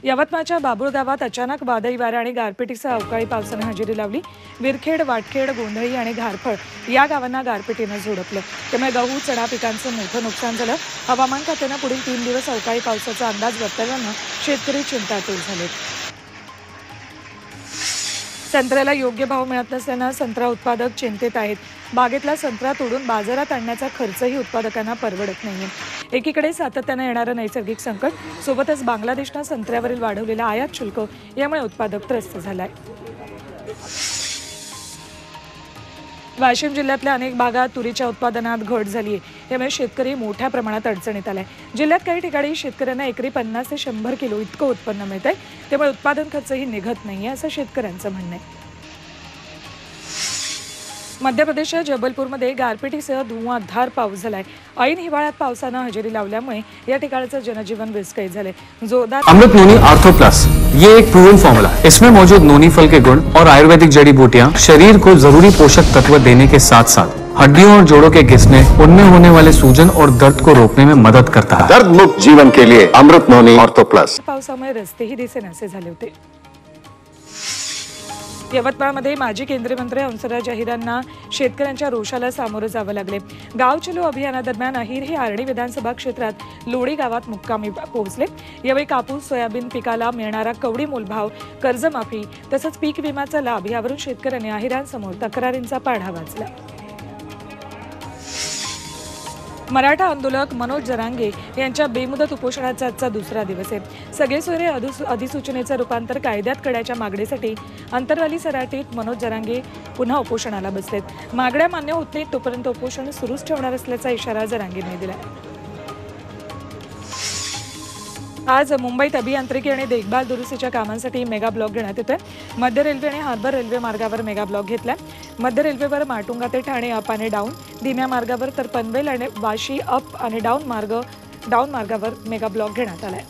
यवतमाळच्या बाबूळ गावात अचानक वादळी वारा आणि गारपिटीसह अवकाळी पावसाने हजेरी लावली। विरखेड, वाटखेड, गोंधळी आणि घारफळ या गावांना गारपिटीने झोडपलं। त्यामुळे गहू, चणा पिकांचं मोठं नुकसान झालं। हवामान खात्याने पुढील 3 दिवस अवकाळी पावसाचा अंदाज वर्तवल्यानं शेतकरी चिंतातूर झालेत। संत्र्याला योग्य भाव मिळत नसल्यानं संत्रा उत्पादक चिंतेत आहेत। बागेतला संत्रा तोडून बाजारात आणण्याचा खर्चही उत्पादकांना परवडत नाहीये। एकीकडे सातत्याने येणारं नैसर्गिक संकट, सोबतच बांगलादेशनं संत्र्यावरील वाढवलेलं आयात शुल्क यामुळे उत्पादक त्रस्त झालाय। वाशिम जिल्ह्यातल्या अनेक भागात तुरीच्या उत्पादनात घट झाली आहे। त्यामुळे शेतकरी मोठ्या प्रमाणात अडचणीत आलाय। जिल्ह्यात काही ठिकाणी शेतकऱ्यांना एकरी 50 ते 100 किलो इतकं उत्पन्न मिळतंय। त्यामुळे उत्पादन खर्चही निघत नाहीये असं शेतकऱ्यांचं म्हणणं आहे। मध्य प्रदेशच्या जबलपूरमध्ये गारपिटीसह धुवांधार पाऊस झालाय। ऐन हिवाळ्यात पावसानं हजेरी लावल्यामुळे या ठिकाणचं जनजीवन विस्कळीत झालंय। जोरदार अमृत नोनी आर्थो प्लस ये एक प्रूवन फॉर्मूला है। इसमें मौजूद नोनी फल के गुण और आयुर्वेदिक जड़ी बूटियां शरीर को जरूरी पोषक तत्व देने के साथ साथ हड्डियों और जोड़ों के घिसने, उनमें होने वाले सूजन और दर्द को रोकने में मदद करता है। दर्द मुक्त जीवन के लिए अमृत नोनी आर्थो प्लस। पावसामुळे रस्तेही दिसेनासे झाले होते। यवतमाळमध्ये माजी केंद्रीय मंत्री हंसराज अहिरांना शेतकऱ्यांच्या रोषाला सामोरं जावं लागले। गाव चलो अभियानादरम्यान अहिर हे आर्णी विधानसभा क्षेत्रात लोडी गावात मुक्कामी पोहोचले। यावेळी कापूस, सोयाबीन पिकाला मिळणारा कवडी मोलभाव, कर्जमाफी तसंच पीक विम्याचा लाभ यावरून शेतकऱ्यांनी अहिरांसमोर तक्रारींचा पाढा वाचला। मराठा आंदोलक मनोज जरांगे यांच्या बेमुदत उपोषणाचा आजचा दुसरा दिवस आहे। सगळे सोयरे अधिसूचनेचं रूपांतर कायद्यात करण्याच्या मागणीसाठी अंतरवाली सराटीत मनोज जरांगे पुन्हा उपोषणाला बसलेत। मागण्या मान्य होत नाहीत तोपर्यंत उपोषण सुरूच ठेवणार असल्याचा इशारा जरांगेंनी दिला। आज मुंबईत अभियांत्रिकी आणि देखभाल दुरुस्तीच्या कामांसाठी मेगा ब्लॉक घेण्यात येतोय। मध्य रेल्वे आणि हार्बर रेल्वे मार्गावर मेगा ब्लॉक घेतलाय। मध्य रेल्वेवर माटुंगा ते ठाणे अप आणि डाऊन, धीम्या मार्गावर तर पनवेल आणि वाशी अप आणि डाऊन मार्गावर मेगा ब्लॉक घेण्यात आलाय।